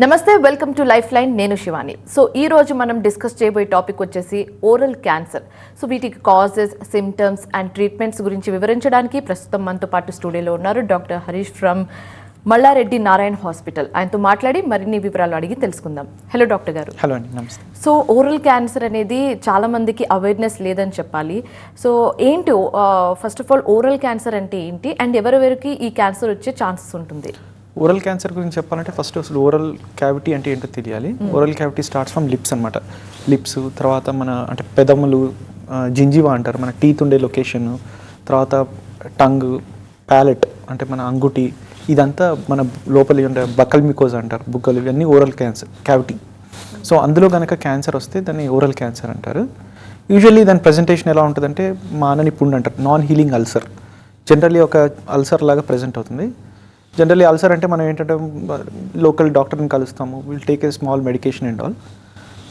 నమస్తే, welcome to life line. నేను Shivani. So ఈ రోజు మనం డిస్కస్ చేయబోయే టాపిక్ వచ్చేసి ఓరల్ క్యాన్సర్. సో వీటికి కాజెస్, సిమ్టమ్స్ అండ్ ట్రీట్మెంట్స్ గురించి వివరించడానికి ప్రస్తుతం మనతో పాటు స్టూడియోలో ఉన్నారు doctor Harish from Malla Reddy Narayana hospital. ఆయనతో మాట్లాడి మరిన్ని వివరాలు అడిగి తెలుసుకుందాం. హలో డాక్టర్ గారు. హలో అండి, నమస్తే. సో ఓరల్ క్యాన్సర్ అనేది చాలా మందికి అవేర్నెస్ లేదని చెప్పాలి. సో ఏంటి, first of all oral cancer అంటే ఏంటి అండ్ ఎవరెవరికి ఈ క్యాన్సర్ వచ్చే ఛాన్సెస్ ఉంటుంది? ఓరల్ క్యాన్సర్ గురించి చెప్పాలంటే ఫస్ట్ అసలు ఓరల్ క్యావిటీ అంటే ఏంటో తెలియాలి. Oral cavity starts from lips అనమాట. లిప్స్ తర్వాత మన అంటే పెదములు, జింజివా అంటారు, మన టీత్ ఉండే లొకేషన్, తర్వాత టంగ్, ప్యాలెట్ అంటే మన అంగుటి, ఇదంతా మన లోపలి ఉండే బక్కల్ మికోజ్ అంటారు, బుగ్గలు, ఇవన్నీ ఓరల్ క్యాన్సర్ క్యావిటీ. సో అందులో కనుక క్యాన్సర్ వస్తే దాన్ని ఓరల్ క్యాన్సర్ అంటారు. యూజువల్లీ దాని ప్రజెంటేషన్ ఎలా ఉంటుందంటే మానని పుండు అంటారు, నాన్ హీలింగ్ అల్సర్. జనరల్లీ ఒక అల్సర్ లాగా ప్రజెంట్ అవుతుంది. జనరల్లీ అల్సర్ అంటే మనం ఏంటంటే లోకల్ డాక్టర్ని కలుస్తాము, will take a small medication and all.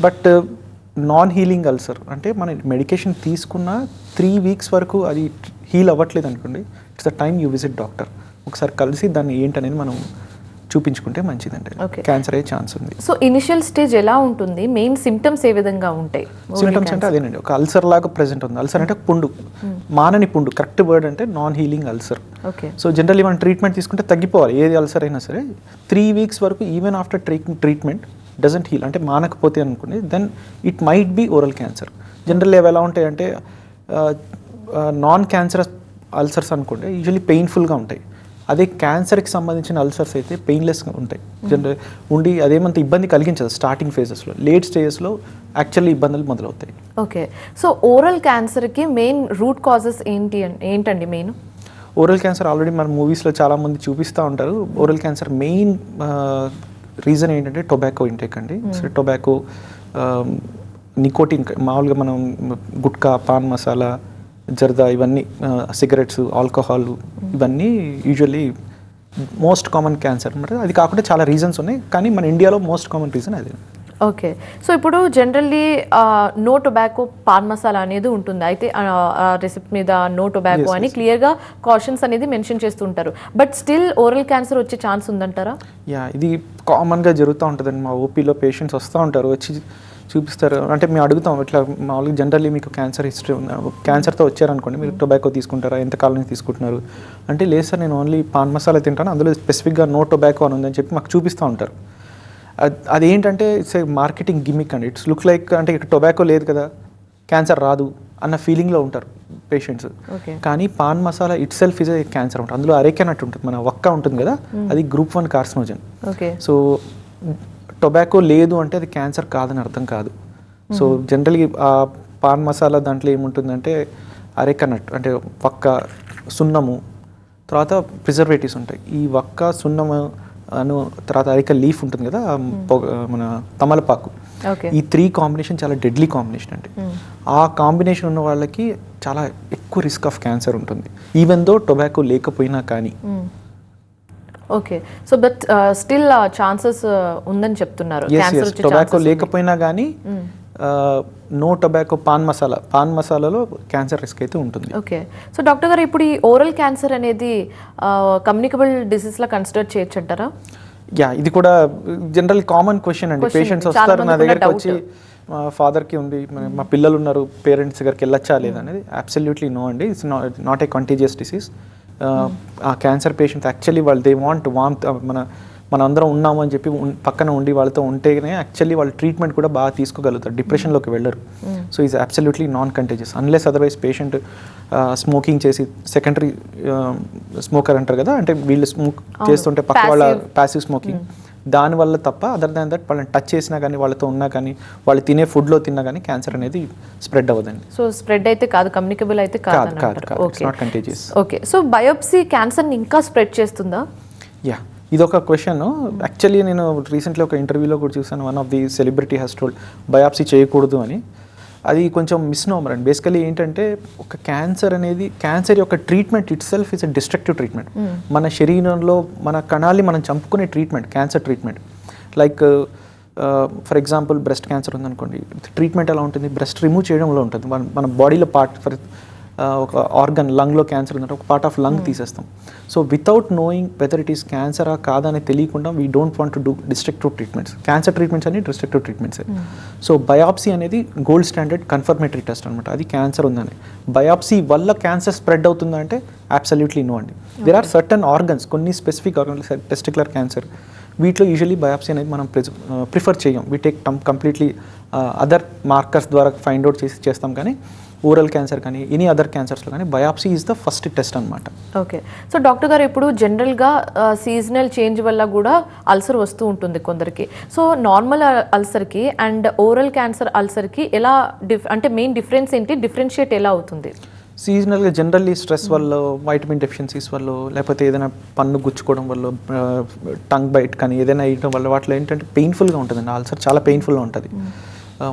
But non healing ulcer అంటే మన మెడికేషన్ తీసుకున్న 3 weeks వరకు అది హీల్ అవ్వట్లేదు అనుకోండి, it's the time you visit doctor. ఒకసారి కలిసి దాన్ని ఏంటనేది మనం చూపించుకుంటే మంచిదండి. క్యాన్సర్ అయ్యే ఛాన్స్ ఉంది. సో ఇనిషియల్ స్టేజ్ ఎలా ఉంటుంది? మెయిన్ సిమ్టమ్స్ ఏ విధంగా ఉంటాయి? సిమ్టమ్స్ అంటే అదేనండి, ఒక అల్సర్ లాగా ప్రెజెంట్ ఉంది. అల్సర్ అంటే పుండు, మానని పుండు, కరెక్ట్ వర్డ్ అంటే non healing ulcer. So generally మనం ట్రీట్మెంట్ తీసుకుంటే తగ్గిపోవాలి, ఏది అల్సర్ అయినా సరే. 3 weeks వరకు even after treatment doesn't heal అంటే మానకపోతే అనుకోండి, then it might be oral cancer. Generally అవి ఎలా ఉంటాయి అంటే నాన్ క్యాన్సరస్ అల్సర్స్ అనుకోండి యూజువల్లీ పెయిన్ఫుల్గా ఉంటాయి. అదే క్యాన్సర్కి సంబంధించిన అల్సర్స్ అయితే పెయిన్లెస్గా ఉంటాయి. జనరల్ ఉండి అదేమంత ఇబ్బంది కలిగించదు స్టార్టింగ్ ఫేజెస్లో. లేట్ స్టేజెస్లో యాక్చువల్లీ ఇబ్బందులు మొదలవుతాయి. ఓకే, సో ఓరల్ క్యాన్సర్కి మెయిన్ రూట్ కాజెస్ ఏంటండి? మెయిన్ ఓరల్ క్యాన్సర్ ఆల్రెడీ మన మూవీస్లో చాలామంది చూపిస్తూ ఉంటారు. ఓరల్ క్యాన్సర్ మెయిన్ రీజన్ ఏంటంటే టొబాకో ఇంటేక్ అండి. సో టొబాకో, నికోటిన్, మామూలుగా మనం గుట్కా, పాన్ మసాలా, జర్దా, ఇవన్నీ, సిగరెట్స్, ఆల్కహాల్, ఇవన్నీ యూజువల్లీ మోస్ట్ కామన్ క్యాన్సర్ అనమాట. అది కాకుండా చాలా రీజన్స్ ఉన్నాయి, కానీ మన ఇండియాలో మోస్ట్ కామన్ రీజన్ అదే. ఓకే, సో ఇప్పుడు generally no tobacco, pan masala అనేది ఉంటుంది. అయితే రెసిపీ మీద నో టొబాకో అని క్లియర్గా కాషన్స్ అనేది మెన్షన్ చేస్తుంటారు. బట్ స్టిల్ ఓరల్ క్యాన్సర్ వచ్చే ఛాన్స్ ఉందంటారా? ఇది కామన్గా జరుగుతూ ఉంటుందండి. మా ఓపీలో పేషెంట్స్ వస్తూ ఉంటారు, వచ్చి చూపిస్తారు. అంటే మేము అడుగుతాం, ఇట్లా మామూలుగా జనరల్లీ మీకు క్యాన్సర్ హిస్టరీ ఉంది, క్యాన్సర్తో వచ్చారనుకోండి, మీరు టొబాకో తీసుకుంటారా, ఎంతకాలం నుంచి తీసుకుంటున్నారు అంటే, లేదు సార్ నేను ఓన్లీ పాన్ మసాలా తింటాను, అందులో స్పెసిఫిక్గా నో టొబాకో అని ఉందని చెప్పి మాకు చూపిస్తూ ఉంటారు. అదేంటంటే ఇట్స్ ఏ మార్కెటింగ్ గిమిక్ అండి. ఇట్స్ లుక్ లైక్ అంటే ఇక్కడ టొబాకో లేదు కదా, క్యాన్సర్ రాదు అన్న ఫీలింగ్లో ఉంటారు పేషెంట్స్. కానీ pan masala it self is a cancer ఉంటుంది. అందులో అరేకెనట్ ఉంటుంది, మన వక్క ఉంటుంది కదా, అది గ్రూప్ 1 కార్సినోజన్. సో టొబాకో లేదు అంటే అది క్యాన్సర్ కాదని అర్థం కాదు. సో జనరల్గా ఆ పాన్ మసాలా దాంట్లో ఏముంటుందంటే అరేకనట్ అంటే వక్క, సున్నము, తర్వాత ప్రిజర్వేటివ్స్ ఉంటాయి. ఈ వక్క, సున్నము తర్వాత అరేక లీఫ్ ఉంటుంది కదా, మన తమలపాకు, ఈ 3 కాంబినేషన్ చాలా డెడ్లీ కాంబినేషన్ అండి. ఆ కాంబినేషన్ ఉన్న వాళ్ళకి చాలా ఎక్కువ రిస్క్ ఆఫ్ క్యాన్సర్ ఉంటుంది, ఈవెన్ దో టొబాకో లేకపోయినా కానీ. Okay, so but still chances ఉందని చెప్తున్నారు. టొబాకో లేకపోయినా కానీ నో టొబాకో, పాన్ మసాలాలో క్యాన్సర్ రిస్క్ అయితే ఉంటుంది. ఓకే, సో డాక్టర్ గారు ఇప్పుడు ఈ ఓరల్ క్యాన్సర్ అనేది కమ్యూనికబుల్ డిసీజ్ లా కన్సిడర్ చేయొచ్చు అంటారా? ఇది కూడా జనరల్ కామన్ క్వశ్చన్ అండి. పేషెంట్స్ వస్తారు నా దగ్గరికి వచ్చి, మా ఫాదర్కి ఉంది, మా పిల్లలు ఉన్నారు, పేరెంట్స్ దగ్గరికి వెళ్ళొచ్చా లేదా అనేది. అబ్సల్యూట్లీ నో అండి, it's not a contagious disease. ఆ క్యాన్సర్ పేషెంట్స్ యాక్చువల్లీ వాళ్ళు దే వాంట్ మన అందరం ఉన్నాము అని చెప్పి పక్కన ఉండి వాళ్ళతో ఉంటేనే యాక్చువల్లీ వాళ్ళు ట్రీట్మెంట్ కూడా బాగా తీసుకోగలుగుతారు, డిప్రెషన్లోకి వెళ్ళరు. So is absolutely non contagious unless otherwise patient smoking చేసి, సెకండరీ స్మోకర్ అంటారు కదా, అంటే వీళ్ళు స్మోక్ చేస్తుంటే పక్క వాళ్ళ ప్యాసివ్ స్మోకింగ్, దానివల్ల తప్ప అదర్ దాన్ దట్ వాళ్ళని టచ్ చేసినా కానీ, వాళ్ళతో ఉన్నా కానీ, వాళ్ళు తినే ఫుడ్లో తిన్నా కానీ క్యాన్సర్ అనేది స్ప్రెడ్ అవ్వదండి. సో స్ప్రెడ్ అయితే కాదు, కమ్యూనికబుల్ అయితే కాదు. Not contagious. Okay, so biopsy క్యాన్సర్ని ఇంకా స్ప్రెడ్ చేస్తుందా? ఇదొక క్వశ్చన్. యాక్చువల్లీ నేను రీసెంట్లీ ఒక ఇంటర్వ్యూలో కూడా చూసాను, one of the celebrity has told biopsy చేయకూడదు అని. అది కొంచెం మిస్నోమర్ అండి. బేసికలీ ఏంటంటే ఒక క్యాన్సర్ యొక్క treatment itself is a destructive treatment. మన శరీరంలో మన కణాల్ని మనం చంపుకునే treatment cancer treatment. Like for example breast cancer ఉందనుకోండి, ట్రీట్మెంట్ ఎలా ఉంటుంది, బ్రెస్ట్ రిమూవ్ చేయడంలో ఉంటుంది. మన బాడీలో పార్ట్ ఒక ఆర్గన్ లంగ్లో క్యాన్సర్ ఉందంటే ఒక పార్ట్ ఆఫ్ లంగ్ తీసేస్తాం. So without knowing whether it is క్యాన్సరా కాదా అని తెలియకుండా we don't want to do destructive treatments. Cancer treatments అని డిస్ట్రక్టివ్ ట్రీట్మెంట్స్. సో బయాప్సీ అనేది గోల్డ్ స్టాండర్డ్ కన్ఫర్మేటరీ టెస్ట్ అనమాట. అది క్యాన్సర్ ఉందని. బయాప్సీ వల్ల క్యాన్సర్ స్ప్రెడ్ అవుతుందా అంటే అబ్సల్యూట్లీ నో అండి. దెర్ ఆర్ సర్టన్ ఆర్గన్స్, కొన్ని స్పెసిఫిక్ ఆర్గన్స్, టెస్టిక్యులర్ క్యాన్సర్, వీటిలో యూజువలీ బయాప్సీ అనేది మనం ప్రిఫర్ చేయం. We take completely other markers ద్వారా ఫైండ్ అవుట్ చేస్తాం. కానీ ఓరల్ క్యాన్సర్ కానీ ఎనీ అదర్ క్యాన్సర్స్లో కానీ biopsy is the first test అనమాట. ఓకే. సో డాక్టర్ గారు ఇప్పుడు జనరల్గా సీజనల్ చేంజ్ వల్ల కూడా అల్సర్ వస్తూ ఉంటుంది కొందరికి. సో నార్మల్ అల్సర్కి అండ్ ఓరల్ క్యాన్సర్ అల్సర్కి ఎలా అంటే మెయిన్ డిఫరెన్స్ ఏంటి, డిఫరెన్షియేట్ ఎలా అవుతుంది? సీజనల్గా జనరల్లీ స్ట్రెస్ వల్ల, వైటమిన్ డెఫిషియన్సీస్ వల్ల, లేకపోతే ఏదైనా పన్ను గుచ్చుకోవడం వల్ల, టంగ్ బైట్ కానీ ఏదైనా వేయడం వల్ల వాటిలో ఏంటంటే పెయిన్ఫుల్గా ఉంటుందండి. అల్సర్ చాలా పెయిన్ఫుల్గా ఉంటుంది.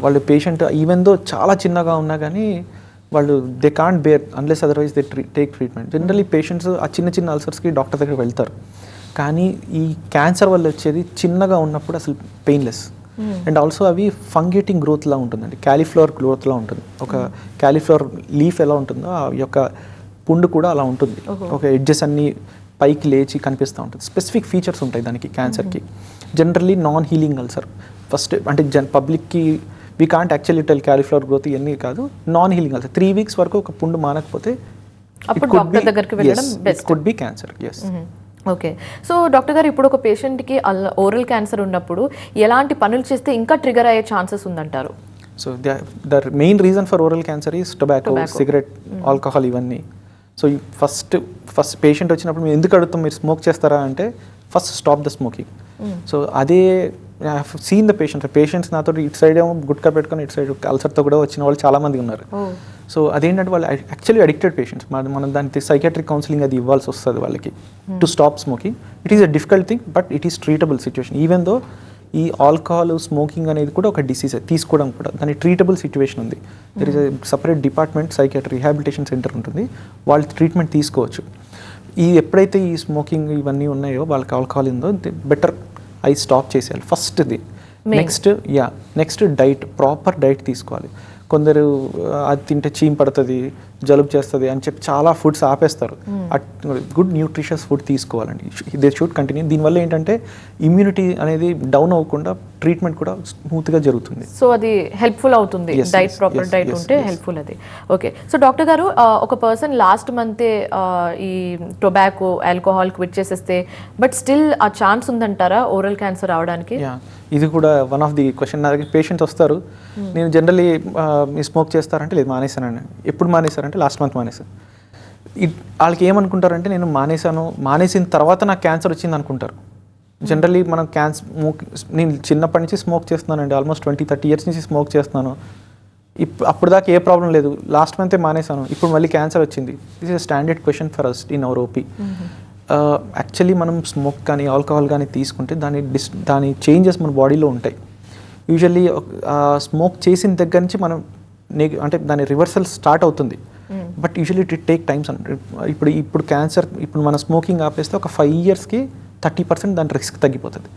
వాళ్ళు పేషెంట్ ఈవెన్ దో చాలా చిన్నగా ఉన్నా కానీ వాళ్ళు they can't bear unless otherwise they take treatment. Generally patients ఆ చిన్న చిన్న అల్సర్స్కి డాక్టర్ దగ్గరికి వెళ్తారు. కానీ ఈ క్యాన్సర్ వల్ల వచ్చేది చిన్నగా ఉన్నప్పుడు అసలు పెయిన్లెస్. అండ్ ఆల్సో అవి ఫంగేటింగ్ గ్రోత్లా ఉంటుందండి, క్యాలీఫ్లవర్ గ్రోత్లా ఉంటుంది. ఒక క్యాలీఫ్లవర్ లీఫ్ ఎలా ఉంటుందో ఆ యొక్క పుండు కూడా అలా ఉంటుంది. ఒక ఎడ్జెస్ అన్నీ పైకి లేచి కనిపిస్తూ ఉంటుంది. స్పెసిఫిక్ ఫీచర్స్ ఉంటాయి దానికి క్యాన్సర్కి. Generally non healing ulcer first అంటే పబ్లిక్కి we can't actually tell cauliflower growth ఇవన్నీ కాదు, నాన్ హీలింగ్ అల్సర్. 3 weeks వరకు ఒక పుండు మానకపోతే could be cancer. Yes. Okay. So doctor గారు ఇప్పుడు ఒక పేషెంట్కి ఓరల్ క్యాన్సర్ ఉన్నప్పుడు ఎలాంటి పనులు చేస్తే ఇంకా ట్రిగర్ అయ్యే ఛాన్సెస్ ఉందంటారు? So the main reason for oral cancer is tobacco, cigarette, alcohol ఇవన్నీ. సో ఫస్ట్ పేషెంట్ వచ్చినప్పుడు మేము ఎందుకు అడుగుతాం మీరు స్మోక్ చేస్తారా అంటే first stop the smoking. So అదే I have seen the patients నాతో ఇటు సైడ్ ఏమో గుట్కా పెట్టుకొని ఇటు సైడ్ అల్సర్తో కూడా వచ్చిన వాళ్ళు చాలామంది ఉన్నారు. సో అదేంటంటే వాళ్ళు యాక్చువల్లీ అడిక్టెడ్ పేషెంట్స్. మనం దానికి సైకాట్రిక్ కౌన్సిలింగ్ అది ఇవ్వాల్సి వస్తుంది వాళ్ళకి to stop smoking. It is a difficult thing but it is treatable situation. Even though ఈ ఆల్కహాల్, స్మోకింగ్ అనేది కూడా ఒక డిసీజ్, తీసుకోవడం కూడా దాని ట్రీటబుల్ సిచ్యువేషన్ ఉంది. There is a separate department, psychiatry rehabilitation centre ఉంటుంది, వాళ్ళు ట్రీట్మెంట్ తీసుకోవచ్చు. ఎప్పుడైతే ఈ స్మోకింగ్ ఇవన్నీ ఉన్నాయో వాళ్ళకి ఆల్కహాల్ ఉందో బెటర్ అవి స్టాప్ చేసేయాలి ఫస్ట్ది. నెక్స్ట్ డైట్, ప్రాపర్ డైట్ తీసుకోవాలి. కొందరు అది తింటే చీమ్ పడుతుంది, జలుబు చేస్తుంది అని చెప్పి చాలా ఫుడ్స్ ఆపేస్తారు. గుడ్ న్యూట్రిషియస్ ఫుడ్ తీసుకోవాలండి. They should continue. దీనివల్ల ఏంటంటే ఇమ్యూనిటీ అనేది డౌన్ అవ్వకుండా ట్రీట్మెంట్ కూడా స్మూత్గా జరుగుతుంది. సో అది హెల్ప్ఫుల్ అవుతుంది, డైట్ ప్రాపర్ డైట్ ఉంటే హెల్ప్ఫుల్ అది. ఓకే. సో డాక్టర్ గారు ఒక పర్సన్ లాస్ట్ మంతే ఈ టొబాకో, ఆల్కహాల్ క్విట్ చేసేస్తే బట్ స్టిల్ ఆ ఛాన్స్ ఉందంటారా ఓరల్ క్యాన్సర్ రావడానికి? ఇది కూడా వన్ ఆఫ్ ది క్వశ్చన్. నా దగ్గర పేషెంట్స్ వస్తారు, నేను జనరల్లీ మీరు స్మోక్ చేస్తారంటే లేదు మానేశానండి. ఎప్పుడు మానేశారంటే లాస్ట్ మంత్ మానేశాను. వాళ్ళకి ఏమనుకుంటారంటే నేను మానేసిన తర్వాత నాకు క్యాన్సర్ వచ్చింది అనుకుంటారు. జనరల్లీ మనం నేను చిన్నప్పటి నుంచి స్మోక్ చేస్తున్నానండి, ఆల్మోస్ట్ 20-30 years నుంచి స్మోక్ చేస్తున్నాను. అప్పుడు దాకా ఏ ప్రాబ్లం లేదు, లాస్ట్ మంతే మానేశాను, ఇప్పుడు మళ్ళీ క్యాన్సర్ వచ్చింది. This is standard question for us in our OP. Actually మనం స్మోక్ కానీ ఆల్కహాల్ కానీ తీసుకుంటే దాని చేంజెస్ మన బాడీలో ఉంటాయి. యూజువల్లీ స్మోక్ చేసిన దగ్గర నుంచి మనం అంటే దాని రివర్సల్ స్టార్ట్ అవుతుంది. But usually it take times. ఇప్పుడు క్యాన్సర్ ఇప్పుడు మన స్మోకింగ్ ఆపేస్తే ఒక 5 yearsకి 30% దాని రిస్క్ తగ్గిపోతుంది.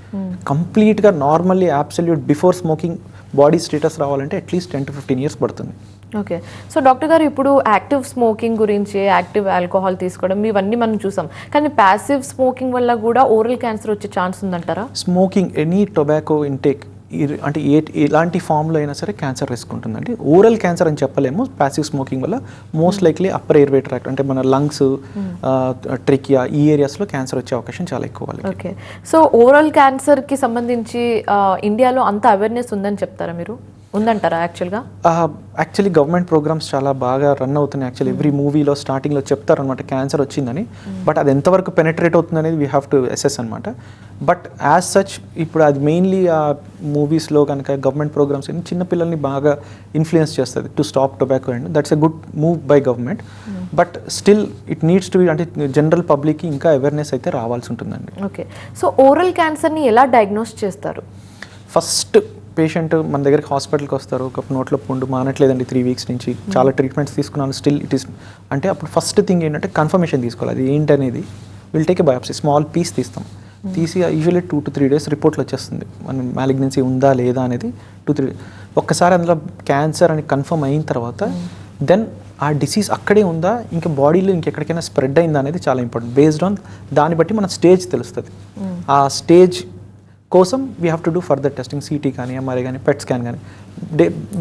కంప్లీట్గా normally absolute before smoking body status రావాలంటే అట్లీస్ట్ 10 to 15 years పడుతుంది. ఓకే. సో డాక్టర్ గారు ఇప్పుడు యాక్టివ్ స్మోకింగ్ గురించి, యాక్టివ్ ఆల్కహాల్ తీసుకోవడం ఇవన్నీ మనం చూసాం, కానీ ప్యాసివ్ స్మోకింగ్ వల్ల కూడా ఓరల్ క్యాన్సర్ వచ్చే ఛాన్స్ ఉందంటారా? స్మోకింగ్, ఎనీ టొబాకో ఇంటేక్ అంటే ఎలాంటి ఫామ్లో అయినా సరే క్యాన్సర్ రిస్క్ ఉంటుందండి. ఓరల్ క్యాన్సర్ అని చెప్పలేము. ప్యాసివ్ స్మోకింగ్ వల్ల most likely upper airway tract అంటే మన లంగ్స్, ట్రెకియా ఈ ఏరియాస్లో క్యాన్సర్ వచ్చే అవకాశం చాలా ఎక్కువ. ఓకే. సో ఓరల్ క్యాన్సర్కి సంబంధించి ఇండియాలో అంత అవేర్నెస్ ఉందని చెప్తారా మీరు? ఉందంటారా యాక్చువల్గా? యాక్చువల్లీ గవర్నమెంట్ ప్రోగ్రామ్స్ చాలా బాగా రన్ అవుతున్నాయి. యాక్చువల్లీ ఎవ్రీ మూవీలో స్టార్టింగ్లో చెప్తారనమాట క్యాన్సర్ వచ్చిందని. బట్ అది ఎంతవరకు పెనట్రేట్ అవుతుంది అనేది వీ హ్యావ్ టు అసెస్ అనమాట. బట్ యాజ్ సచ్ ఇప్పుడు అది మెయిన్లీ ఆ మూవీస్లో కనుక గవర్నమెంట్ ప్రోగ్రామ్స్ చిన్నపిల్లల్ని బాగా ఇన్ఫ్లుయెన్స్ చేస్తుంది to stop tobacco and that's a good move by government. But still it needs to be అంటే జనరల్ పబ్లిక్కి ఇంకా అవేర్నెస్ అయితే రావాల్సి ఉంటుందండి. ఓకే. సో ఓరల్ క్యాన్సర్ని ఎలా డయాగ్నోస్ చేస్తారు? ఫస్ట్ పేషెంట్ మన దగ్గరికి హాస్పిటల్కి వస్తారు, ఒక నోట్లో పుండు మానట్లేదండి 3 weeks నుంచి, చాలా ట్రీట్మెంట్స్ తీసుకున్నాను, స్టిల్ ఇట్ ఈస్ అంటే అప్పుడు ఫస్ట్ థింగ్ ఏంటంటే కన్ఫర్మేషన్ తీసుకోవాలి అది ఏంటనేది. Will take a biopsy, small piece తీస్తాం, తీసి యూజువల్లీ 2 to 3 days రిపోర్ట్లో వచ్చేస్తుంది మనం మ్యాలిగ్నెన్సీ ఉందా లేదా అనేది. 2-3 ఒక్కసారి అందులో క్యాన్సర్ అని కన్ఫర్మ్ అయిన తర్వాత దెన్ ఆ డిసీజ్ అక్కడే ఉందా ఇంకా బాడీలో ఇంకెక్కడికైనా స్ప్రెడ్ అయిందా అనేది చాలా ఇంపార్టెంట్. బేస్డ్ ఆన్ దాన్ని బట్టి మన స్టేజ్ తెలుస్తుంది. ఆ స్టేజ్ కోసం we have to do further testing, city కానీ ఎంఆర్ఐ కానీ పెట్ స్కాన్ కానీ.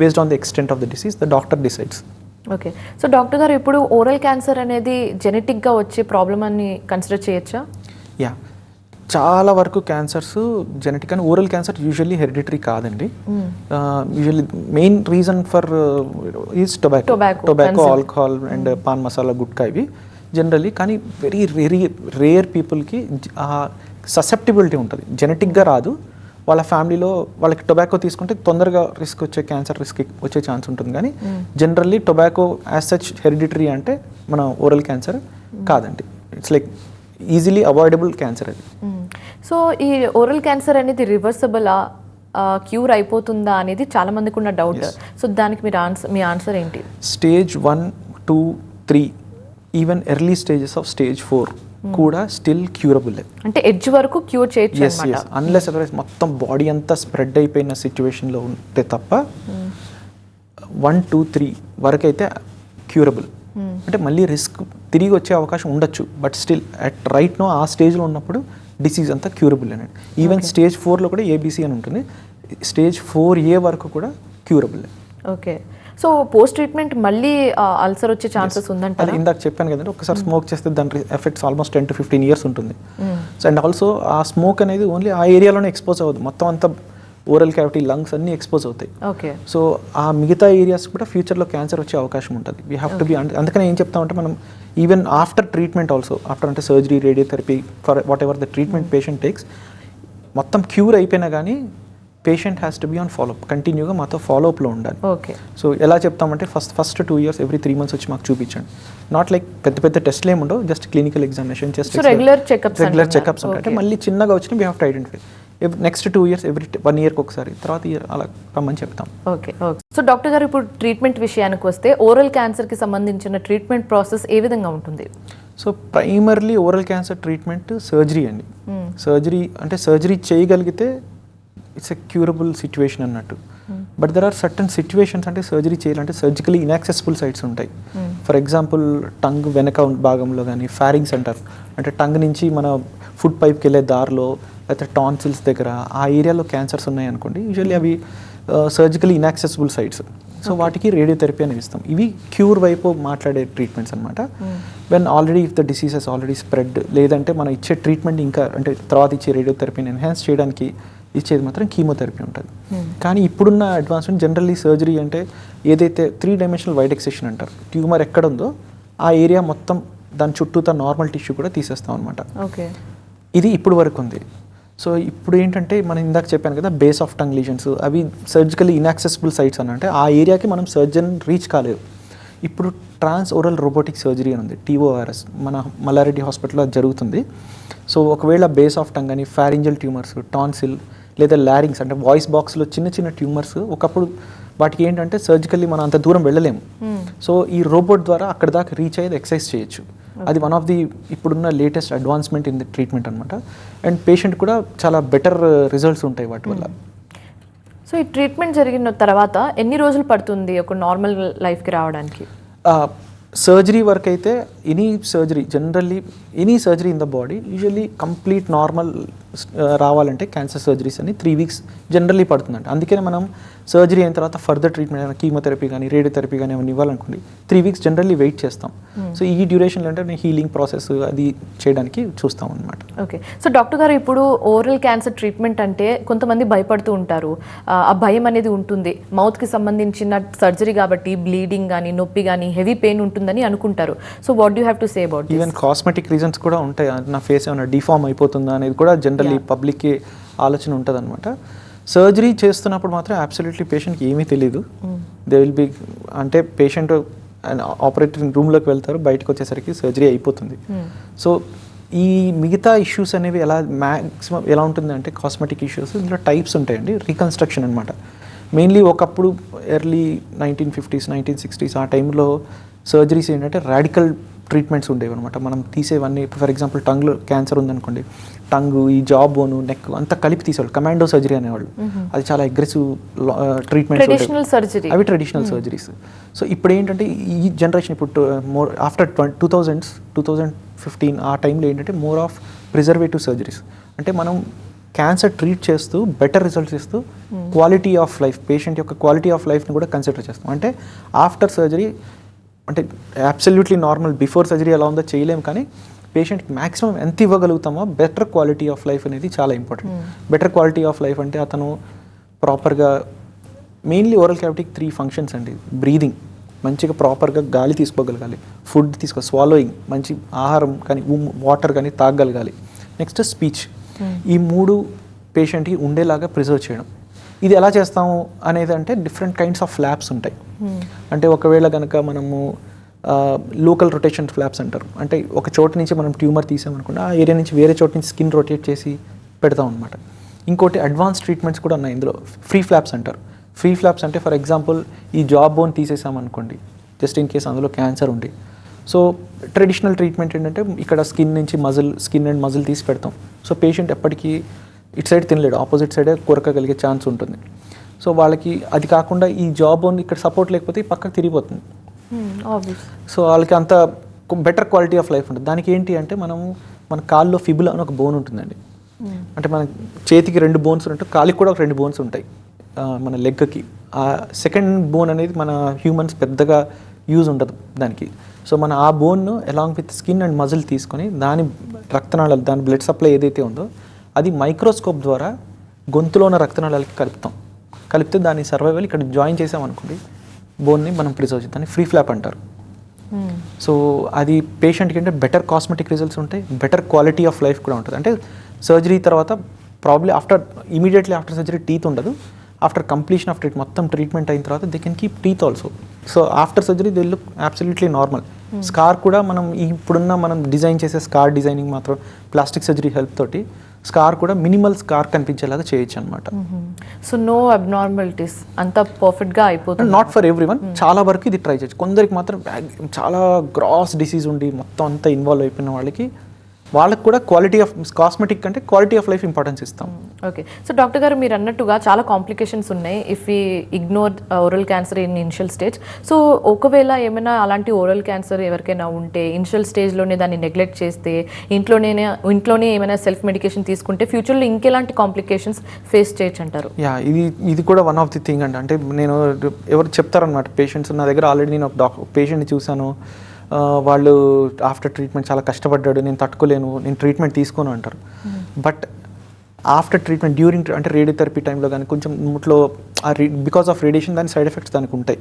Based on the extent of the disease the doctor decides. Okay, so doctor గారు ఇప్పుడు ఓరల్ క్యాన్సర్ అనేది జెనెటిక్గా వచ్చే ప్రాబ్లమ్ అని కన్సిడర్ చేయొచ్చా? యా, చాలా వరకు క్యాన్సర్స్ జెనెటిక్ అని. ఓరల్ క్యాన్సర్ యూజువల్లీ హెరిడిటరీ కాదండి. Usually main reason for is tobacco, alcohol and pan masala, gutka, ఇవి జనరల్లీ. కానీ వెరీ రేర్ పీపుల్కి ససెప్టిబిలిటీ ఉంటుంది, జెనెటిక్గా రాదు. వాళ్ళ ఫ్యామిలీలో వాళ్ళకి టొబాకో తీసుకుంటే తొందరగా క్యాన్సర్ రిస్క్ వచ్చే ఛాన్స్ ఉంటుంది. కానీ generally tobacco as such hereditary అంటే మన ఓరల్ క్యాన్సర్ కాదండి. It's like easily avoidable cancer అది. సో ఈ ఓరల్ క్యాన్సర్ అనేది రివర్సబులా, క్యూర్ అయిపోతుందా అనేది చాలా మందికి ఉన్న డౌట్. సో దానికి మీ ఆన్సర్ ఏంటి? Stage 1, 2, 3 even early stages of stage 4 కూడా స్టిల్ క్యూరబుల్. అంటే ఎడ్జ్ వరకు క్యూర్ చేయొచ్చు అన్నమాట. అన్లెస్ అదర్వైజ్ మొత్తం బాడీ అంతా స్ప్రెడ్ అయిపోయిన సిచ్యువేషన్లో ఉంటే తప్ప 1, 2, 3 వరకు అయితే క్యూరబుల్. అంటే మళ్ళీ రిస్క్ తిరిగి వచ్చే అవకాశం ఉండొచ్చు, but still at right no ఆ స్టేజ్లో ఉన్నప్పుడు డిసీజ్ అంతా క్యూరబుల్ అనేది. ఈవెన్ స్టేజ్ 4లో కూడా ఏబీసీ అని ఉంటుంది, స్టేజ్ 4A వరకు కూడా curable. Okay, so post treatment మళ్ళీ అల్సర్ వచ్చే ఛాన్సెస్ ఉందంట. అది ఇందాక చెప్పాను కదండి, ఒకసారి స్మోక్ చేస్తే దాని ఎఫెక్ట్స్ ఆల్మోస్ట్ 10 to 15 years ఉంటుంది. సో అండ్ ఆల్సో ఆ స్మోక్ అనేది ఓన్లీ ఆ ఏరియాలోనే ఎక్స్పోజ్ అవ్వదు, మొత్తం అంతా ఓరల్ క్యావిటీ, లంగ్స్ అన్నీ ఎక్స్పోజ్ అవుతాయి. ఓకే, సో ఆ మిగతా ఏరియాస్ కూడా ఫ్యూచర్లో క్యాన్సర్ వచ్చే అవకాశం ఉంటుంది. We have to be. అందుకని ఏం చెప్తామంటే మనం even after treatment also, after అంటే surgery, radiotherapy, for what ever the treatment patient takes, మొత్తం క్యూర్ అయిపోయినా కానీ patient has to be on follow up, కంటిన్యూగా మాతో ఫాలోఅప్లో ఉండాలి. ఓకే, సో ఎలా చెప్తామంటే ఫస్ట్ 2 years every 3 months వచ్చి మాకు చూపించండి. నాట్ లైక్ పెద్ద టెస్ట్లు ఏమి ఉండవు, just clinical examination, just regular checkups ఉంటాయి. అంటే మళ్ళీ చిన్నగా వచ్చిన we have to identify. Next 2 years every 1 yearకి ఒకసారి, తర్వాత ఇయర్ అలా రమ్మని చెప్తాం. ఓకే, సో డాక్టర్ గారు ఇప్పుడు ట్రీట్మెంట్ విషయానికి వస్తే ఓరల్ క్యాన్సర్కి సంబంధించిన ట్రీట్మెంట్ ప్రాసెస్ ఏ విధంగా ఉంటుంది? So primarily oral cancer treatment surgery అండి. సర్జరీ చేయగలిగితే ఇట్స్ ఎ క్యూరబుల్ సిచ్యువేషన్ అన్నట్టు. But there are certain situations, అంటే సర్జరీ చేయాలంటే సర్జికలీ ఇన్యాక్సెసిబుల్ సైట్స్ ఉంటాయి. ఫర్ ఎగ్జాంపుల్ టంగ్ వెనక భాగంలో కానీ, ఫారింగ్స్ అంటారు, అంటే టంగ్ నుంచి మన ఫుడ్ పైప్కి వెళ్ళే దారిలో, లేకపోతే టాన్సిల్స్ దగ్గర ఆ ఏరియాలో క్యాన్సర్స్ ఉన్నాయి అనుకోండి, యూజువల్లీ అవి సర్జికలీ ఇన్యాక్సెసిబుల్ సైట్స్. సో వాటికి రేడియోథెరపీ అనేది ఇస్తాం. ఇవి క్యూర్ వైపు మాట్లాడే ట్రీట్మెంట్స్ అనమాట. When already if the disease has already spread, లేదంటే మనం ఇచ్చే ట్రీట్మెంట్ ఇంకా అంటే తర్వాత ఇచ్చే రేడియోథెరపీని ఎన్హాన్స్ చేయడానికి ఇచ్చేది మాత్రం కీమోథెరపీ ఉంటుంది. కానీ ఇప్పుడున్న అడ్వాన్స్మెంట్ జనరల్లీ సర్జరీ అంటే ఏదైతే 3-dimensional వైట్ ఎక్సెషన్ అంటారు, ట్యూమర్ ఎక్కడ ఉందో ఆ ఏరియా మొత్తం దాని చుట్టూతా నార్మల్ టిష్యూ కూడా తీసేస్తాం అనమాట. ఓకే, ఇది ఇప్పుడు వరకు ఉంది. సో ఇప్పుడు ఏంటంటే మనం ఇందాక చెప్పాను కదా, బేస్ ఆఫ్ టంగ్ లీజన్స్, అవి సర్జికలీ ఇన్యాక్సెసిబుల్ సైట్స్ అని, అంటే ఆ ఏరియాకి మనం సర్జన్ రీచ్ కాలేదు. ఇప్పుడు ట్రాన్స్ ఓరల్ రోబోటిక్ సర్జరీ అని ఉంది, TORS, మన మల్లారెడ్డి హాస్పిటల్లో జరుగుతుంది. సో ఒకవేళ బేస్ ఆఫ్ టంగ్ అని, ఫారింజల్ ట్యూమర్స్, టాన్సిల్ లేదా లారింగ్స్ అంటే వాయిస్ బాక్స్లో చిన్న ట్యూమర్స్, ఒకప్పుడు వాటికి ఏంటంటే సర్జికల్లీ మనం అంత దూరం వెళ్ళలేము. సో ఈ రోబోట్ ద్వారా అక్కడ దాకా రీచ్ అయ్యేది ఎక్సర్సైజ్ చేయొచ్చు. అది వన్ ఆఫ్ ది ఇప్పుడున్న latest advancement in the treatment అనమాట. అండ్ పేషెంట్ కూడా చాలా బెటర్ రిజల్ట్స్ ఉంటాయి వాటి వల్ల. సో ఈ ట్రీట్మెంట్ జరిగిన తర్వాత ఎన్ని రోజులు పడుతుంది ఒక నార్మల్ లైఫ్కి రావడానికి? సర్జరీ వరకు అయితే any surgery in the body usually complete normal రావాలంటే క్యాన్సర్ సర్జరీస్ అని 3 weeks జనరల్లీ పడుతుందండి. అందుకనే మనం సర్జరీ అయిన తర్వాత ఫర్దర్ ట్రీట్మెంట్ కీమోథెరపీ కానీ, రేడియోథెరపీ కానీ ఏమైనా ఇవ్వాలనుకోండి 3 weeks జనరల్లీ వెయిట్ చేస్తాం. సో ఈ డ్యూరేషన్లో అంటే హీలింగ్ ప్రాసెస్ అది చేయడానికి చూస్తాం అనమాట. ఓకే, సో డాక్టర్ గారు ఇప్పుడు ఓరల్ క్యాన్సర్ ట్రీట్మెంట్ అంటే కొంతమంది భయపడుతూ ఉంటారు, ఆ భయం అనేది ఉంటుంది. మౌత్కి సంబంధించిన సర్జరీ కాబట్టి బ్లీడింగ్ కానీ, నొప్పి కానీ, హెవీ పెయిన్ ఉంటుందని అనుకుంటారు. So what you have to say about? Even cosmetic reasons కూడా ఉంటాయి, నా ఫేస్ ఏమైనా డిఫార్మ్ అయిపోతుందా అనేది కూడా జనరల్లీ పబ్లిక్కి ఆలోచన ఉంటుంది అనమాట. సర్జరీ చేస్తున్నప్పుడు మాత్రం అబ్సల్యూట్లీ పేషెంట్కి ఏమీ తెలియదు. దే విల్ బి అంటే పేషెంట్ ఆపరేటింగ్ రూమ్లోకి వెళ్తారు, బయటకు వచ్చేసరికి సర్జరీ అయిపోతుంది. సో ఈ మిగతా ఇష్యూస్ అనేవి మ్యాక్సిమం ఎలా ఉంటుందంటే కాస్మెటిక్ ఇష్యూస్ ఇందులో టైప్స్ ఉంటాయండి. రీకన్స్ట్రక్షన్ అనమాట. మెయిన్లీ ఒకప్పుడు ఎర్లీ 1950s 1960s ఆ టైంలో సర్జరీస్ ఏంటంటే రాడికల్ ట్రీట్మెంట్స్ ఉండేవి అనమాట. మనం తీసేవన్నీ ఫర్ ఎగ్జాంపుల్ టంగ్లో క్యాన్సర్ ఉందనుకోండి, టంగ్, ఈ జా బోను, నెక్ అంతా కలిపి తీసేవాళ్ళు, కమాండో సర్జరీ అనేవాళ్ళు. అది చాలా అగ్రెసివ్ ట్రీట్మెంట్స్, అవి ట్రెడిషనల్ సర్జరీస్. సో ఇప్పుడు ఏంటంటే ఈ జనరేషన్ ఇప్పుడు మోర్ ఆఫ్టర్ 2015 ఆ టైంలో ఏంటంటే మోర్ ఆఫ్ ప్రిజర్వేటివ్ సర్జరీస్. అంటే మనం క్యాన్సర్ ట్రీట్ చేస్తూ బెటర్ రిజల్ట్స్ ఇస్తూ క్వాలిటీ ఆఫ్ లైఫ్, పేషెంట్ యొక్క క్వాలిటీ ఆఫ్ లైఫ్ని కూడా కన్సిడర్ చేస్తాం. అంటే ఆఫ్టర్ సర్జరీ అంటే అబ్సల్యూట్లీ నార్మల్ బిఫోర్ సర్జరీ ఎలా ఉందో చేయలేము, కానీ పేషెంట్కి మ్యాక్సిమం ఎంత ఇవ్వగలుగుతామో బెటర్ క్వాలిటీ ఆఫ్ లైఫ్ అనేది చాలా important. Better quality of life అంటే అతను ప్రాపర్గా, మెయిన్లీ ఓరల్ క్యావిటీకి 3 ఫంక్షన్స్ అండి. బ్రీదింగ్, మంచిగా ప్రాపర్గా గాలి తీసుకోగలగాలి. ఫుడ్ స్వాలోయింగ్, మంచి ఆహారం కానీ వాటర్ కానీ తాగగలగాలి. Next speech. ఈ 3 పేషెంట్కి ఉండేలాగా ప్రిజర్వ్ చేయడం. ఇది ఎలా చేస్తాము అనేది అంటే డిఫరెంట్ కైండ్స్ ఆఫ్ ఫ్లాప్స్ ఉంటాయి. అంటే ఒకవేళ కనుక మనము లోకల్ రొటేషన్ ఫ్లాప్స్ అంటారు. అంటే ఒక చోటు నుంచి మనం ట్యూమర్ తీసామనుకోండి, ఆ ఏరియా నుంచి వేరే చోటు నుంచి స్కిన్ రొటేట్ చేసి పెడతాం అనమాట. ఇంకోటి అడ్వాన్స్ ట్రీట్మెంట్స్ కూడా ఉన్నాయి ఇందులో, ఫ్రీ ఫ్లాప్స్ అంటారు. ఫ్రీ ఫ్లాప్స్ అంటే ఫర్ ఎగ్జాంపుల్ ఈ జా బోన్ తీసేసామనుకోండి, జస్ట్ ఇన్ కేస్ అందులో క్యాన్సర్ ఉంది. సో ట్రెడిషనల్ ట్రీట్మెంట్ ఏంటంటే ఇక్కడ స్కిన్ అండ్ మజిల్ తీసి పెడతాం. సో పేషెంట్ ఎప్పటికీ ఇటు సైడ్ తినలేడు, ఆపోజిట్ సైడే కొరకగలిగే ఛాన్స్ ఉంటుంది. సో వాళ్ళకి అది కాకుండా ఈ జా బోన్ ఇక్కడ సపోర్ట్ లేకపోతే పక్కకు తిరిగిపోతుంది. సో వాళ్ళకి అంత బెటర్ క్వాలిటీ ఆఫ్ లైఫ్ ఉంటుంది. దానికి ఏంటి అంటే మన కాల్లో ఫిబులా అని ఒక బోన్ ఉంటుందండి. అంటే మన చేతికి 2 బోన్స్ ఉంటాయి, కాలికి కూడా ఒక 2 బోన్స్ ఉంటాయి మన లెగ్కి. ఆ సెకండ్ బోన్ అనేది మన హ్యూమన్స్ పెద్దగా యూజ్ ఉండదు దానికి. సో మన ఆ బోన్ను along with skin and muscle తీసుకొని దాని రక్తనాళాలు, దాని బ్లడ్ సప్లై ఏదైతే ఉందో అది మైక్రోస్కోప్ ద్వారా గొంతులో ఉన్న రక్తనాళాలకి కలిపితే దాని సర్వైవల్ ఇక్కడ జాయిన్ చేసామనుకోండి, బోన్ని మనం ప్రిజర్వ్ చేస్తాం. దాన్ని ఫ్రీ ఫ్లాప్ అంటారు. సో అది పేషెంట్కి అంటే బెటర్ కాస్మెటిక్ రిజల్ట్స్ ఉంటాయి, బెటర్ క్వాలిటీ ఆఫ్ లైఫ్ కూడా ఉంటుంది. అంటే సర్జరీ తర్వాత probably immediately after surgery teeth ఉండదు. ఆఫ్టర్ కంప్లీషన్ ఆఫ్ మొత్తం ట్రీట్మెంట్ అయిన తర్వాత they can keep teeth also. So after surgery they look absolutely normal. Scar కూడా మనం డిజైన్ చేసే స్కార్ డిజైనింగ్ మాత్రం ప్లాస్టిక్ సర్జరీ హెల్ప్ తోటి స్కార్ కూడా మినిమల్ స్కార్ కనిపించేలాగా చేయొచ్చు అనమాట. సో నో అబ్నార్మాలిటీస్, అంతా పర్ఫెక్ట్గా అయిపోతుంది. నాట్ ఫర్ ఎవ్రీవన్, చాలా వరకు ఇది ట్రై చేయొచ్చు. కొందరికి మాత్రం చాలా గ్రాస్ డిసీజ్ ఉండి మొత్తం అంతా ఇన్వాల్వ్ అయిపోయిన వాళ్ళకి కూడా క్వాలిటీ ఆఫ్ కాస్మెటిక్ అంటే క్వాలిటీ ఆఫ్ లైఫ్ ఇంపార్టెన్స్ ఇస్తాం. ఓకే. సో డాక్టర్ గారు మీరు అన్నట్టుగా చాలా కాంప్లికేషన్స్ ఉన్నాయి ఇఫ్ ఈ ignore oral cancer in initial stage. So ఒకవేళ ఏమైనా అలాంటి ఓరల్ క్యాన్సర్ ఎవరికైనా ఉంటే ఇనిషియల్ స్టేజ్లోనే దాన్ని నెగ్లెక్ట్ చేస్తే, ఇంట్లోనే ఏమైనా సెల్ఫ్ మెడికేషన్ తీసుకుంటే ఫ్యూచర్లో ఇంకెలాంటి కాంప్లికేషన్స్ ఫేస్ చేయొచ్చు అంటారు? ఇది కూడా వన్ ఆఫ్ ది థింగ్ అండి. అంటే నేను ఎవరు చెప్తారనమాట పేషెంట్స్, నా దగ్గర ఆల్రెడీ నేను ఒక పేషెంట్ని చూశాను, వాళ్ళు ఆఫ్టర్ ట్రీట్మెంట్ చాలా కష్టపడ్డాడు, నేను తట్టుకోలేను, నేను ట్రీట్మెంట్ తీసుకోను అంటారు. బట్ ఆఫ్టర్ ట్రీట్మెంట్ డ్యూరింగ్ అంటే రేడియోథెరపీ టైంలో కానీ కొంచెం ముట్లో బికాస్ ఆఫ్ రేడియేషన్ దాని సైడ్ ఎఫెక్ట్స్ దానికి ఉంటాయి.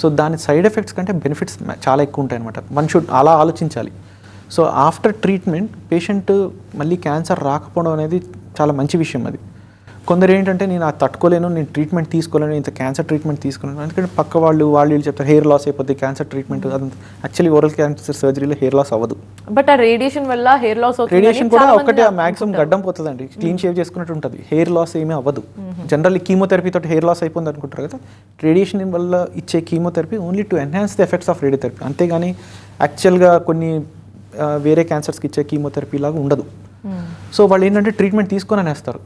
సో దాని సైడ్ ఎఫెక్ట్స్ కంటే బెనిఫిట్స్ చాలా ఎక్కువ ఉంటాయి అనమాట. వన్ షుడ్ అలా ఆలోచించాలి. సో ఆఫ్టర్ ట్రీట్మెంట్ పేషెంట్ మళ్ళీ క్యాన్సర్ రాకపోవడం అనేది చాలా మంచి విషయం. అది కొందరు ఏంటంటే నేను అది తట్టుకోలేను, నేను ట్రీట్మెంట్ తీసుకోలేను, ఇంత క్యాన్సర్ ట్రీట్మెంట్ తీసుకోలేను. ఎందుకంటే పక్క వాళ్ళు చెప్తారు హెయిర్ లాస్ అయిపోద్ది cancer treatment. Actually oral cancer సర్జరీలో హెయిర్ లాస్ అవ్వదు. బట్ ఆ రేడియేషన్ వల్ల హెయిర్ లాస్ అవుతుంది. రేడియేషన్ కూడా ఒకటే మ్యాక్సిమం గడ్డం పోతుందండి, క్లీన్ షేవ్ చేసుకున్నట్టు ఉంటుంది, హెయిర్ లాస్ ఏమీ అవ్వదు. జనరల్లీ కీమోథెరపీ తోటి హెయిర్ లాస్ అయిపోయింది అనుకుంటారు కదా. రేడియేషన్ వల్ల ఇచ్చే chemotherapy only to enhance the effects of radiotherapy, అంతేగాని యాక్చువల్గా కొన్ని వేరే క్యాన్సర్స్కి ఇచ్చే కీమోథెరపీ లాగా ఉండదు. సో వాళ్ళు ఏంటంటే ట్రీట్మెంట్ తీసుకొని అనేస్తారు.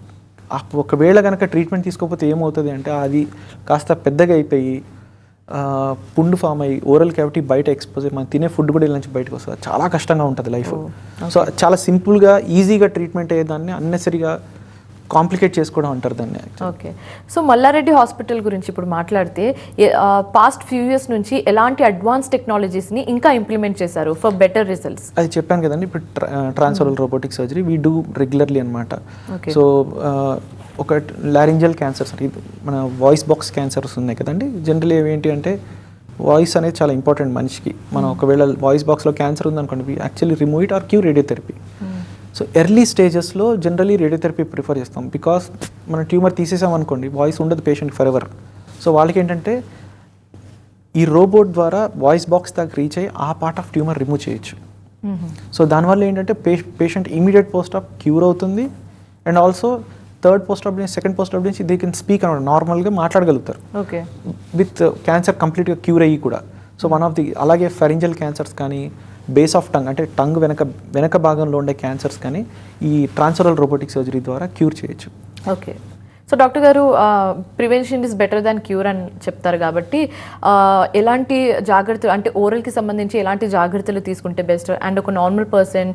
ఒకవేళ కనుక ట్రీట్మెంట్ తీసుకోకపోతే ఏమవుతుంది అంటే అది కాస్త పెద్దగా అయిపోయి పుండు ఫామ్ అయ్యి ఓరల్ క్యావిటీ బయట ఎక్స్పోజ్ అయ్యి మనం తినే ఫుడ్ కూడా ఇలా నుంచి బయటకు వస్తుంది. చాలా కష్టంగా ఉంటుంది లైఫ్. సో చాలా సింపుల్గా ఈజీగా ట్రీట్మెంట్ అయ్యేదాన్ని అన్నెసరిగా కాంప్లికేట్ చేసుకోవడం అంటారు దాన్ని. ఓకే. సో మల్లారెడ్డి హాస్పిటల్ గురించి ఇప్పుడు మాట్లాడితే పాస్ట్ ఫ్యూ ఇయర్స్ నుంచి ఎలాంటి అడ్వాన్స్ టెక్నాలజీస్ని ఇంకా ఇంప్లిమెంట్ చేశారు ఫర్ బెటర్ రిజల్ట్స్? అది చెప్పాను కదండి, ఇప్పుడు transoral robotic surgery we do regularly అనమాట. సో ఒక లారింజల్ క్యాన్సర్స్ అంటే మన వాయిస్ బాక్స్ క్యాన్సర్స్ ఉన్నాయి కదండి. జనరల్లీ ఏంటి అంటే వాయిస్ అనేది చాలా ఇంపార్టెంట్ మనిషికి. మనం ఒకవేళ వాయిస్ బాక్స్లో క్యాన్సర్ ఉందనుకోండి, యాక్చువల్లీ రిమూవ్ ఇట్ ఆర్ క్యూ రేడియోథెరపీ. సో ఎర్లీ స్టేజెస్లో జనరలీ రేడియోథెరపీ ప్రిఫర్ చేస్తాం. బికాస్ మన ట్యూమర్ తీసేసామనుకోండి వాయిస్ ఉండదు పేషెంట్ ఫర్ ఎవర్. సో వాళ్ళకి ఏంటంటే ఈ రోబోట్ ద్వారా వాయిస్ బాక్స్ దాకా రీచ్ అయ్యి ఆ పార్ట్ ఆఫ్ ట్యూమర్ రిమూవ్ చేయొచ్చు. సో దానివల్ల ఏంటంటే patient immediate post op cure అవుతుంది. And also third post op నుంచి సెకండ్ పోస్ట్ ఆప్ నుంచి దే కెన్ స్పీక్ అనమాట, నార్మల్గా మాట్లాడగలుగుతారు విత్ క్యాన్సర్ కంప్లీట్గా క్యూర్ అయ్యి కూడా. సో వన్ ఆఫ్ ది అలాగే ఫెరింజల్ క్యాన్సర్స్ కానీ బేస్ ఆఫ్ టంగ్ అంటే టంగ్ వెనక భాగంలో ఉండే క్యాన్సర్స్ కానీ ఈ ట్రాన్స్ఓరల్ రోబోటిక్ సర్జరీ ద్వారా క్యూర్ చేయొచ్చు. ఓకే. సో డాక్టర్ గారు, prevention is better than cure అని చెప్తారు కాబట్టి ఎలాంటి జాగ్రత్తలు అంటే ఓరల్కి సంబంధించి ఎలాంటి జాగ్రత్తలు తీసుకుంటే బెస్ట్? అండ్ ఒక normal person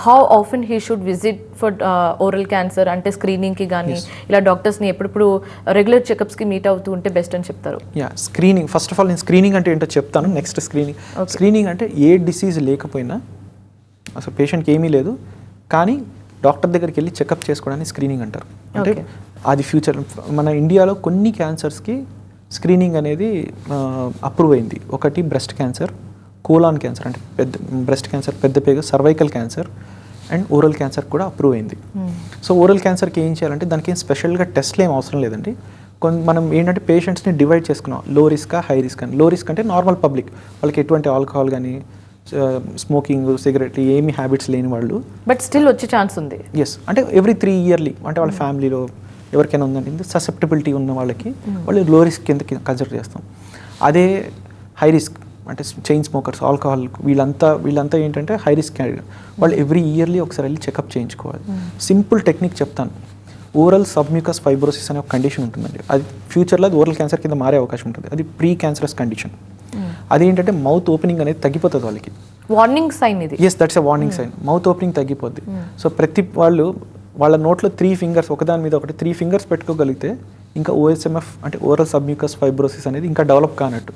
how often he should visit for oral cancer, అంటే స్క్రీనింగ్కి కానీ ఇలా డాక్టర్స్ని ఎప్పుడప్పుడు రెగ్యులర్ చెకప్స్కి మీట్ అవుతూ ఉంటే బెస్ట్ అని చెప్తారు? స్క్రీనింగ్, ఫస్ట్ ఆఫ్ ఆల్ నేను స్క్రీనింగ్ అంటే ఏంటో చెప్తాను. నెక్స్ట్ స్క్రీనింగ్ అంటే ఏ డిసీజ్ లేకపోయినా, అసలు పేషెంట్కి ఏమీ లేదు కానీ డాక్టర్ దగ్గరికి వెళ్ళి చెకప్ చేసుకోవడానికి స్క్రీనింగ్ అంటారు. అంటే అది ఫ్యూచర్ మన ఇండియాలో కొన్ని క్యాన్సర్స్కి స్క్రీనింగ్ అనేది అప్రూవ్ అయింది. ఒకటి బ్రెస్ట్ క్యాన్సర్, కోలాన్ క్యాన్సర్ అంటే బ్రెస్ట్ క్యాన్సర్, పెద్ద పేగు, cervical cancer and oral cancer కూడా అప్రూవ్ అయింది. సో ఓరల్ క్యాన్సర్కి ఏం చేయాలంటే దానికి ఏం స్పెషల్గా టెస్ట్లు ఏం అవసరం లేదండి. మనం ఏంటంటే పేషెంట్స్ని డివైడ్ చేసుకున్నాం, లో రిస్క్, హై రిస్క్ అని. లో రిస్క్ అంటే నార్మల్ పబ్లిక్, వాళ్ళకి ఎటువంటి ఆల్కహాల్ కానీ స్మోకింగ్, సిగరెట్ ఏమి హ్యాబిట్స్ లేని వాళ్ళు, బట్ స్టిల్ వచ్చే ఛాన్స్ ఉంది. అంటే ఎవ్రీ 3 ఇయర్లీ అంటే వాళ్ళ ఫ్యామిలీలో ఎవరికైనా ఉందంటే ససెప్టబిలిటీ ఉన్న వాళ్ళకి వాళ్ళు లో రిస్క్ కింద కన్సిడర్ చేస్తాం. అదే హై రిస్క్ అంటే చైన్ స్మోకర్స్, ఆల్కహాల్, వీళ్ళంతా ఏంటంటే హై రిస్క్ క్యాటగిరీ. వాళ్ళు ఎవ్రీ ఇయర్లీ ఒకసారి వెళ్ళి చెకప్ చేయించుకోవాలి. సింపుల్ టెక్నిక్ చెప్తాను. ఓరల్ సబ్మ్యూకస్ ఫైబ్రోసిస్ అనే ఒక కండిషన్ ఉంటుందండి. అది ఫ్యూచర్లో అది ఓరల్ క్యాన్సర్ కింద మారే అవకాశం ఉంటుంది. అది ప్రీ క్యాన్సరస్ కండిషన్. అదేంటంటే మౌత్ ఓపెనింగ్ అనేది తగ్గిపోతుంది వాళ్ళకి. వార్నింగ్ సైన్ ఇది. That's a warning sign. Mouth opening తగ్గిపోద్ది. సో ప్రతి వాళ్ళ నోట్లో 3 ఫింగర్స్ ఒకదాని మీద ఒకటి 3 ఫింగర్స్ పెట్టుకోగలిగితే ఇంకా ఓఎస్ఎంఎఫ్ అంటే ఓరల్ సబ్మ్యూకస్ ఫైబ్రోసిస్ అనేది ఇంకా డెవలప్ కానట్టు.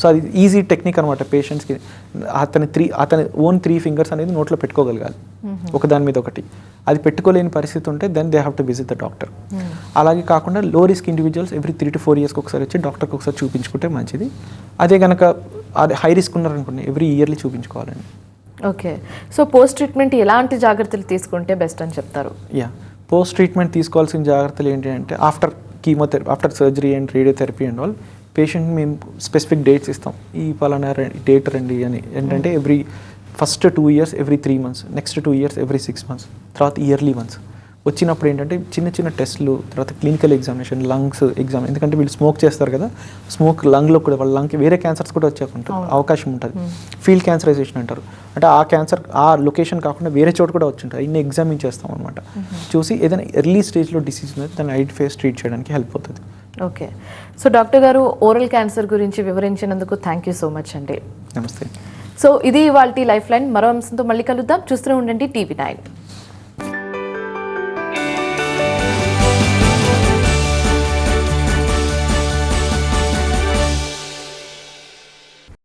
సో అది ఈజీ టెక్నిక్ అనమాట. పేషెంట్స్కి అతని ఓన్ 3 ఫింగర్స్ అనేది నోట్లో పెట్టుకోగలగాలి ఒకదాని మీద ఒకటి. అది పెట్టుకోలేని పరిస్థితి ఉంటే then they have to visit the doctor. అలాగే కాకుండా low risk individuals every 3 to 4 years ఒకసారి వచ్చి డాక్టర్కి ఒకసారి చూపించుకుంటే మంచిది. అదే కనుక అది హై రిస్క్ ఉన్నారనుకోండి ఎవ్రీ ఇయర్లీ చూపించుకోవాలండి. ఓకే. సో పోస్ట్ ట్రీట్మెంట్ ఎలాంటి జాగ్రత్తలు తీసుకుంటే బెస్ట్ అని చెప్తారు? పోస్ట్ ట్రీట్మెంట్ తీసుకోవాల్సిన జాగ్రత్తలు ఏంటి అంటే after chemotherapy, after surgery and radiotherapy and all patient మేము స్పెసిఫిక్ డేట్స్ ఇస్తాం. ఈ పలానా డేట్ రండి అని. ఏంటంటే first 2 years every 3 months, next 2 years every 6 months, తర్వాత ఇయర్లీ వన్స్ వచ్చినప్పుడు ఏంటంటే చిన్న టెస్ట్లు, తర్వాత క్లినికల్ ఎగ్జామినేషన్, లంగ్స్ ఎగ్జామ్. ఎందుకంటే వీళ్ళు స్మోక్ చేస్తారు కదా, స్మోక్ లంగ్లో కూడా వాళ్ళ లంగ్కి వేరే క్యాన్సర్స్ కూడా వచ్చే అవకాశం ఉంటుంది. ఫీల్డ్ క్యాన్సరైజేషన్ అంటారు. అంటే ఆ క్యాన్సర్ ఆ లొకేషన్ కాకుండా వేరే చోటు కూడా వచ్చి ఉంటుంది. ఇన్ని ఎగ్జామిన్ చేస్తాం అనమాట. చూసి ఏదైనా ఎర్లీ స్టేజ్లో డిసీజ్ ఉంది దాన్ని ఐడెంటిఫై ట్రీట్ చేయడానికి హెల్ప్ అవుతుంది. ఓకే. సో డాక్టర్ గారు, ఓరల్ క్యాన్సర్ గురించి వివరించినందుకు థ్యాంక్ యూ సో మచ్ అండి. నమస్తే. సో ఇది ఇవాల్టి లైఫ్ లైన్. మరో అంశంతో మళ్ళీ కలుద్దాం. చూస్తూనే ఉండండి TV9.